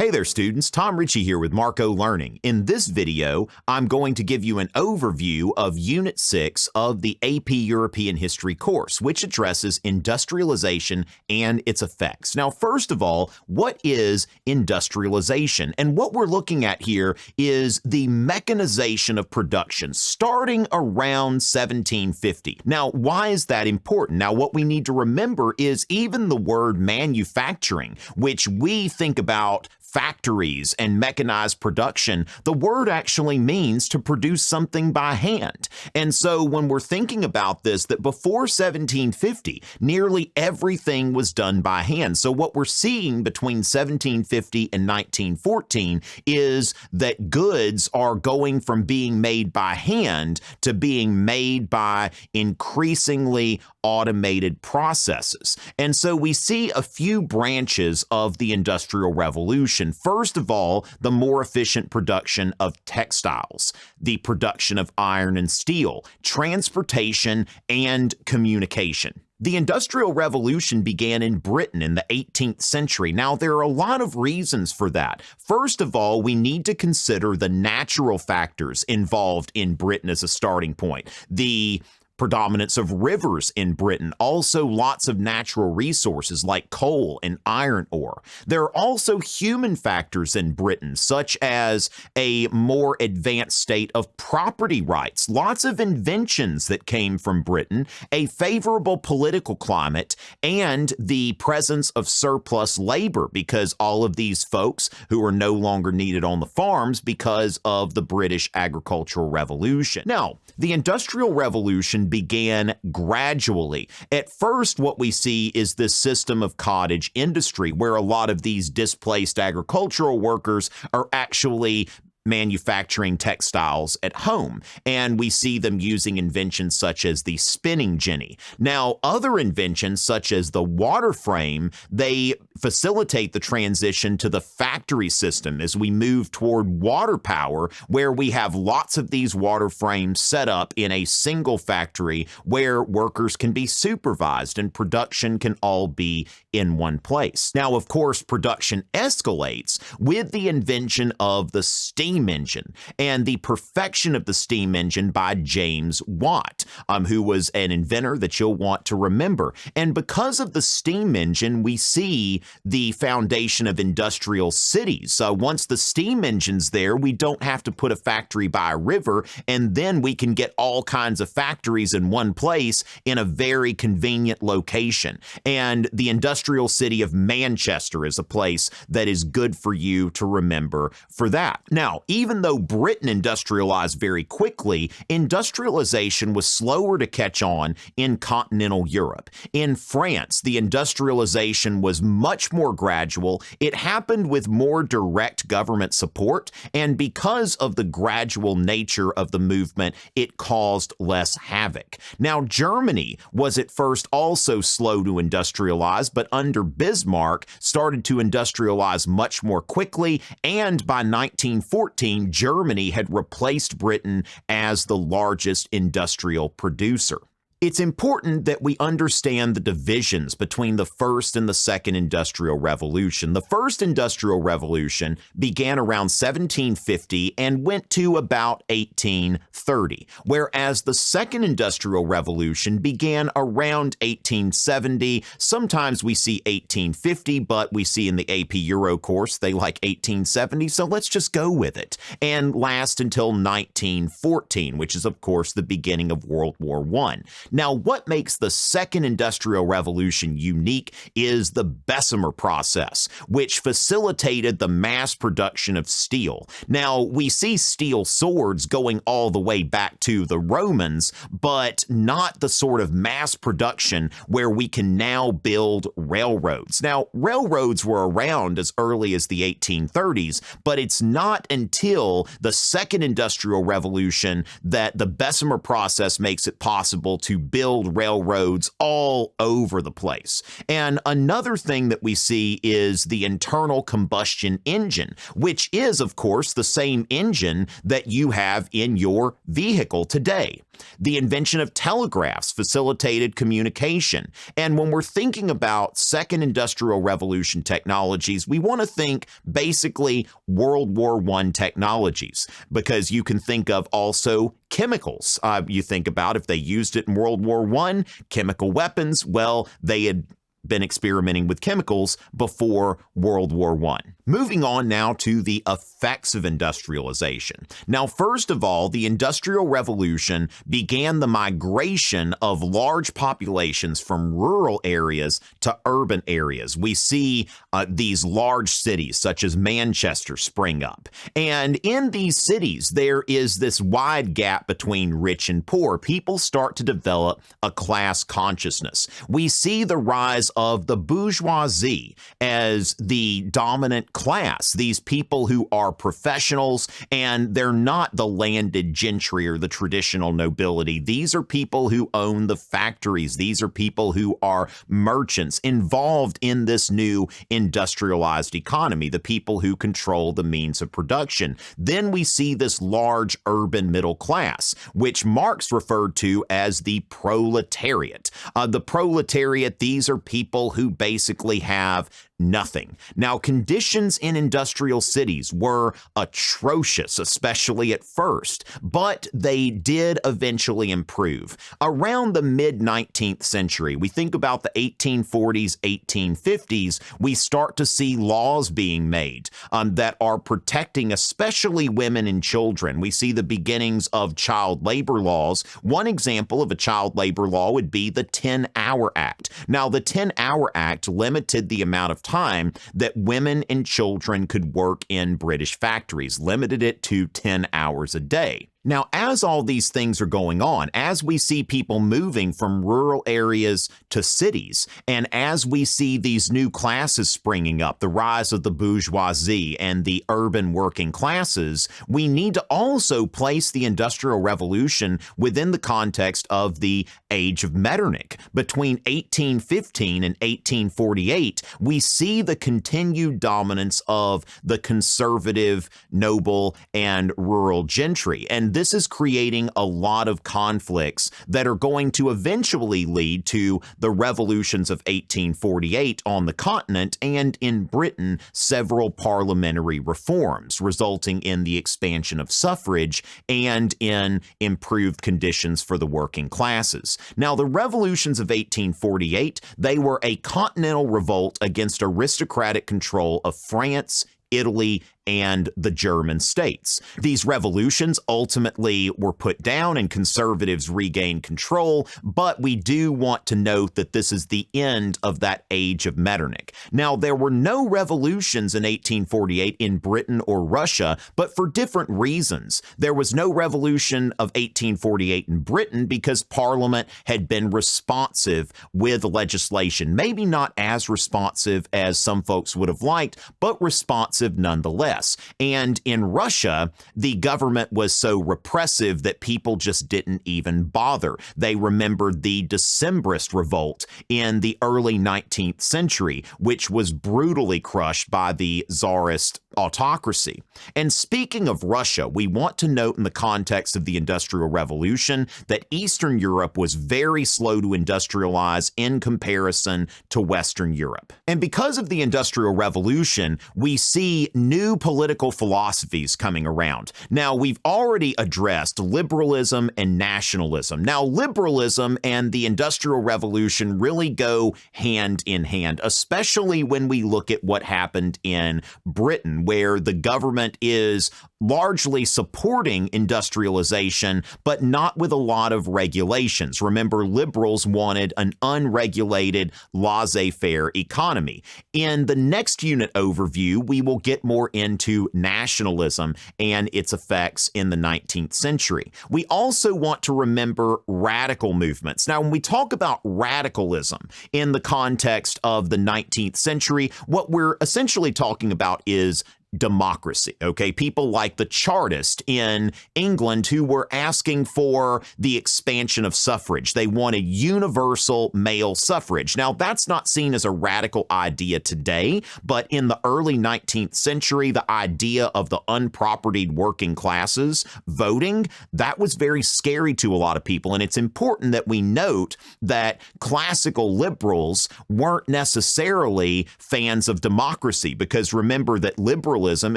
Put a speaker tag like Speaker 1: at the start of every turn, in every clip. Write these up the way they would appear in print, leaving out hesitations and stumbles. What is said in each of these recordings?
Speaker 1: Hey there students, Tom Richey here with Marco Learning. In this video, I'm going to give you an overview of Unit 6 of the AP European History course, which addresses industrialization and its effects. Now, first of all, what is industrialization? And what we're looking at here is the mechanization of production starting around 1750. Now, why is that important? Now, what we need to remember is even the word manufacturing, which we think about factories and mechanized production, the word actually means to produce something by hand. And so when we're thinking about this, that before 1750, nearly everything was done by hand. So what we're seeing between 1750 and 1914 is that goods are going from being made by hand to being made by increasingly automated processes. And so we see a few branches of the Industrial Revolution. First of all, the more efficient production of textiles, the production of iron and steel, transportation, and communication. The Industrial Revolution began in Britain in the 18th century. Now, there are a lot of reasons for that. First of all, we need to consider the natural factors involved in Britain as a starting point. The predominance of rivers in Britain, also lots of natural resources like coal and iron ore. There are also human factors in Britain, such as a more advanced state of property rights, lots of inventions that came from Britain, a favorable political climate, and the presence of surplus labor, because all of these folks who are no longer needed on the farms because of the British Agricultural Revolution. Now, the Industrial Revolution began gradually. At first, what we see is this system of cottage industry where a lot of these displaced agricultural workers are actually manufacturing textiles at home, and we see them using inventions such as the spinning jenny. Now, other inventions such as the water frame, they facilitate the transition to the factory system as we move toward water power, where we have lots of these water frames set up in a single factory where workers can be supervised and production can all be in one place. Now, of course, production escalates with the invention of the steam engine and the perfection of the steam engine by James Watt, who was an inventor that you'll want to remember. And because of the steam engine, we see the foundation of industrial cities. So once the steam engine's there, we don't have to put a factory by a river, and then we can get all kinds of factories in one place in a very convenient location. And the industrial city of Manchester is a place that is good for you to remember for that. Now, even though Britain industrialized very quickly, industrialization was slower to catch on in continental Europe. In France, the industrialization was much more gradual. It happened with more direct government support, and because of the gradual nature of the movement, it caused less havoc. Now, Germany was at first also slow to industrialize, but under Bismarck started to industrialize much more quickly, and by 1914, Germany had replaced Britain as the largest industrial producer. It's important that we understand the divisions between the first and the second industrial revolution. The first industrial revolution began around 1750 and went to about 1830, whereas the second industrial revolution began around 1870. Sometimes we see 1850, but we see in the AP Euro course they like 1870, so let's just go with it, and last until 1914, which is of course the beginning of World War I. Now, what makes the second industrial revolution unique is the Bessemer process, which facilitated the mass production of steel. Now, we see steel swords going all the way back to the Romans, but not the sort of mass production where we can now build railroads. Now, railroads were around as early as the 1830s, but it's not until the second industrial revolution that the Bessemer process makes it possible to build railroads all over the place. And another thing that we see is the internal combustion engine, which is, of course, the same engine that you have in your vehicle today. The invention of telegraphs facilitated communication. And when we're thinking about Second Industrial Revolution technologies, we want to think basically World War I technologies, because you can think of also chemicals. You think about if they used it in World War I, chemical weapons, well, they had been experimenting with chemicals before World War I. Moving on now to the effects of industrialization. Now, first of all, the Industrial Revolution began the migration of large populations from rural areas to urban areas. We see these large cities such as Manchester spring up. And in these cities, there is this wide gap between rich and poor. People start to develop a class consciousness. We see the rise of the bourgeoisie as the dominant class, these people who are professionals, and they're not the landed gentry or the traditional nobility. These are people who own the factories. These are people who are merchants involved in this new industrialized economy, the people who control the means of production. Then we see this large urban middle class, which Marx referred to as the proletariat. The proletariat, these are people who basically have nothing. Now, conditions in industrial cities were atrocious, especially at first, but they did eventually improve. Around the mid-19th century, we think about the 1840s, 1850s, we start to see laws being made that are protecting especially women and children. We see the beginnings of child labor laws. One example of a child labor law would be the 10-Hour Act. Now, the 10-Hour Act limited the amount of time that women and children could work in British factories, limited it to 10 hours a day. Now, as all these things are going on, as we see people moving from rural areas to cities, and as we see these new classes springing up, the rise of the bourgeoisie and the urban working classes, we need to also place the Industrial Revolution within the context of the Age of Metternich. Between 1815 and 1848, we see the continued dominance of the conservative, noble, and rural gentry. And this is creating a lot of conflicts that are going to eventually lead to the revolutions of 1848 on the continent, and in Britain, several parliamentary reforms, resulting in the expansion of suffrage and in improved conditions for the working classes. Now, the revolutions of 1848, they were a continental revolt against aristocratic control of France, Italy, and the German states. These revolutions ultimately were put down and conservatives regained control, but we do want to note that this is the end of that Age of Metternich. Now, there were no revolutions in 1848 in Britain or Russia, but for different reasons. There was no revolution of 1848 in Britain because Parliament had been responsive with legislation, maybe not as responsive as some folks would have liked, but responsive nonetheless. And in Russia, the government was so repressive that people just didn't even bother. They remembered the Decembrist revolt in the early 19th century, which was brutally crushed by the Tsarist autocracy. And speaking of Russia, we want to note in the context of the Industrial Revolution that Eastern Europe was very slow to industrialize in comparison to Western Europe. And because of the Industrial Revolution, we see new political philosophies coming around. Now, we've already addressed liberalism and nationalism. Now, liberalism and the Industrial Revolution really go hand in hand, especially when we look at what happened in Britain, where the government is largely supporting industrialization, but not with a lot of regulations. Remember, liberals wanted an unregulated, laissez-faire economy. In the next unit overview, we will get more into nationalism and its effects in the 19th century. We also want to remember radical movements. Now, when we talk about radicalism in the context of the 19th century, what we're essentially talking about is democracy. Okay, people like the Chartists in England who were asking for the expansion of suffrage. They wanted universal male suffrage. Now, that's not seen as a radical idea today, but in the early 19th century, the idea of the unpropertied working classes voting, that was very scary to a lot of people. And it's important that we note that classical liberals weren't necessarily fans of democracy, because remember that liberalism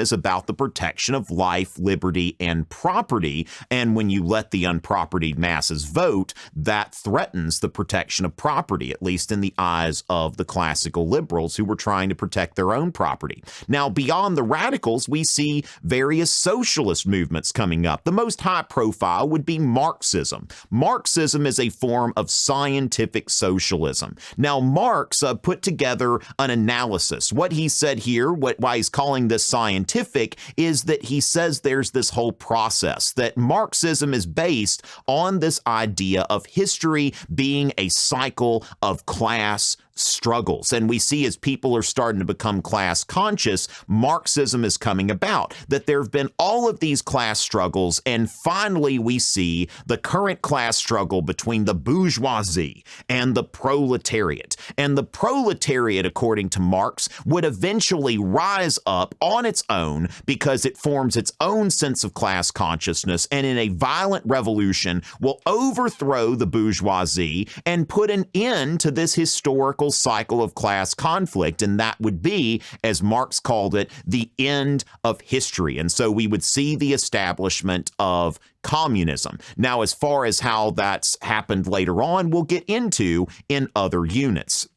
Speaker 1: is about the protection of life, liberty, and property. And when you let the unpropertied masses vote, that threatens the protection of property, at least in the eyes of the classical liberals who were trying to protect their own property. Now, beyond the radicals, we see various socialist movements coming up. The most high profile would be Marxism. Marxism is a form of scientific socialism. Now, Marx put together an analysis. What he said here, why he's calling this scientific, is that he says there's this whole process, that Marxism is based on this idea of history being a cycle of class struggles. And we see as people are starting to become class conscious, Marxism is coming about, that there have been all of these class struggles. And finally, we see the current class struggle between the bourgeoisie and the proletariat. And the proletariat, according to Marx, would eventually rise up on its own because it forms its own sense of class consciousness, and in a violent revolution will overthrow the bourgeoisie and put an end to this historical cycle of class conflict. And that would be, as Marx called it, the end of history. And so we would see the establishment of communism. Now, as far as how that's happened later on, we'll get into in other units.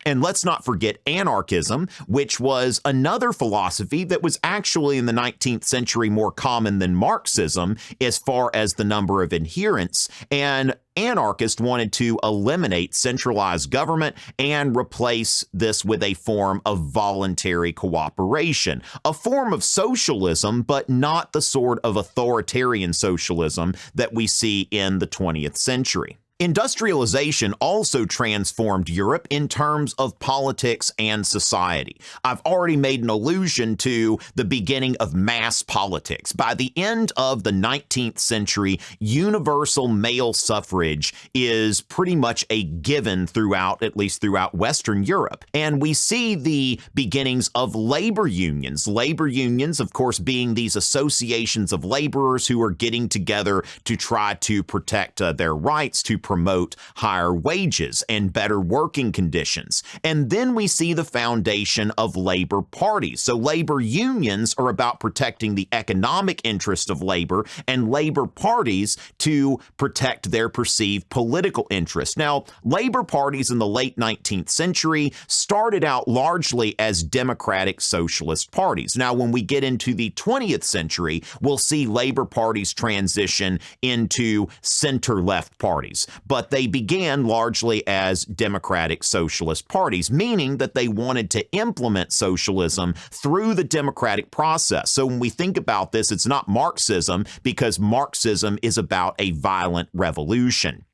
Speaker 1: And let's not forget anarchism, which was another philosophy that was actually in the 19th century more common than Marxism as far as the number of adherents. And anarchists wanted to eliminate centralized government and replace this with a form of voluntary cooperation, a form of socialism, but not the sort of authoritarian socialism that we see in the 20th century. Industrialization also transformed Europe in terms of politics and society. I've already made an allusion to the beginning of mass politics. By the end of the 19th century, universal male suffrage is pretty much a given throughout, at least throughout Western Europe. And we see the beginnings of labor unions. Labor unions, of course, being these associations of laborers who are getting together to try to protect their rights, to promote higher wages and better working conditions. And then we see the foundation of labor parties. So labor unions are about protecting the economic interest of labor, and labor parties to protect their perceived political interests. Now, labor parties in the late 19th century started out largely as democratic socialist parties. Now, when we get into the 20th century, we'll see labor parties transition into center-left parties. But they began largely as democratic socialist parties, meaning that they wanted to implement socialism through the democratic process. So when we think about this, it's not Marxism, because Marxism is about a violent revolution.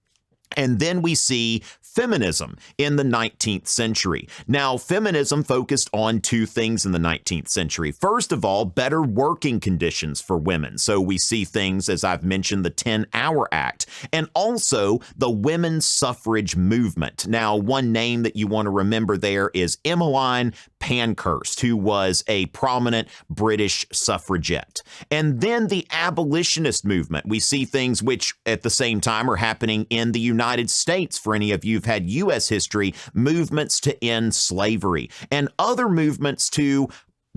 Speaker 1: And then we see feminism in the 19th century. Now, feminism focused on two things in the 19th century. First of all, better working conditions for women. So we see things, as I've mentioned, the 10-Hour Act, and also the women's suffrage movement. Now, one name that you want to remember there is Emmeline Pankhurst, who was a prominent British suffragette. And then the abolitionist movement. We see things which at the same time are happening in the United States. For any of you who've had U.S. history, movements to end slavery and other movements to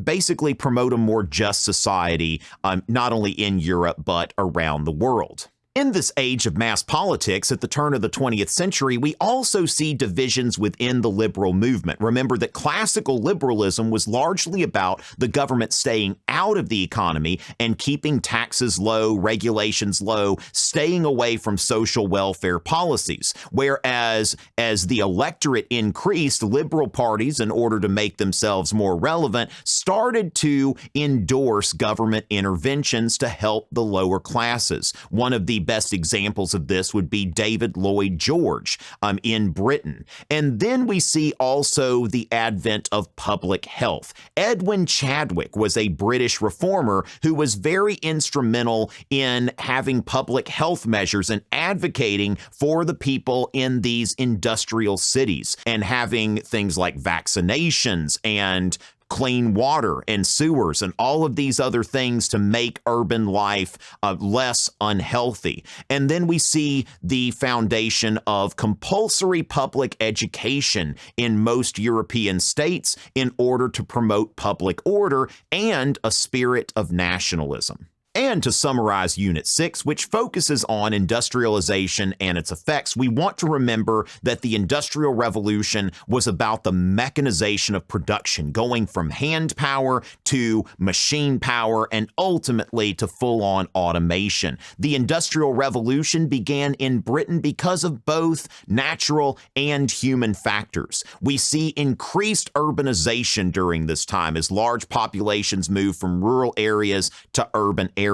Speaker 1: basically promote a more just society, not only in Europe, but around the world. In this age of mass politics at the turn of the 20th century, we also see divisions within the liberal movement. Remember that classical liberalism was largely about the government staying out of the economy and keeping taxes low, regulations low, staying away from social welfare policies. Whereas as the electorate increased, liberal parties, in order to make themselves more relevant, started to endorse government interventions to help the lower classes. One of the best examples of this would be David Lloyd George in Britain. And then we see also the advent of public health. Edwin Chadwick was a British reformer who was very instrumental in having public health measures and advocating for the people in these industrial cities and having things like vaccinations and clean water and sewers and all of these other things to make urban life less unhealthy. And then we see the foundation of compulsory public education in most European states in order to promote public order and a spirit of nationalism. And to summarize Unit 6, which focuses on industrialization and its effects, we want to remember that the Industrial Revolution was about the mechanization of production, going from hand power to machine power and ultimately to full-on automation. The Industrial Revolution began in Britain because of both natural and human factors. We see increased urbanization during this time as large populations move from rural areas to urban areas.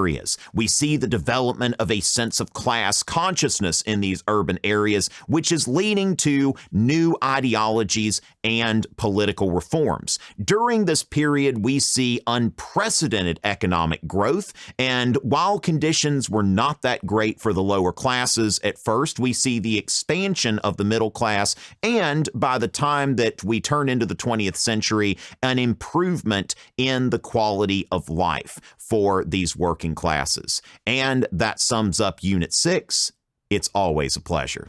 Speaker 1: We see the development of a sense of class consciousness in these urban areas, which is leading to new ideologies and political reforms. During this period, we see unprecedented economic growth, and while conditions were not that great for the lower classes at first, we see the expansion of the middle class, and by the time that we turn into the 20th century, an improvement in the quality of life for these working classes. And that sums up Unit 6. It's always a pleasure.